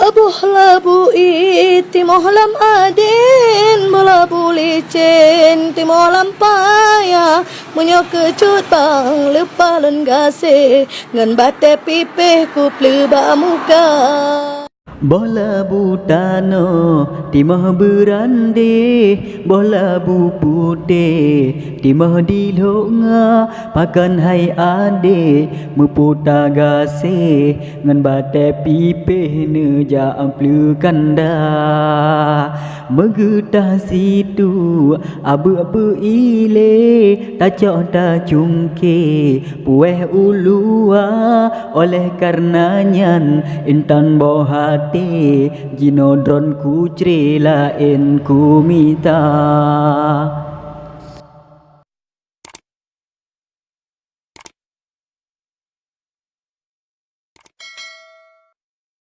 Bola bu timoh lam adin, bola bu licin timoh lam payah, munyo kecut bang lepa lun gase, ngan bate pipih ku pleba muka. Bola butano timah berande, bola bu putih timah dilonga, pakan hai ade meputa gase, ngan bate pipih neja amplu kanda. Megetah situ abu-abu ile, tacok ta cungke pueh ulua, oleh karenanya intan bohati jinodron ku cerila en ku mita.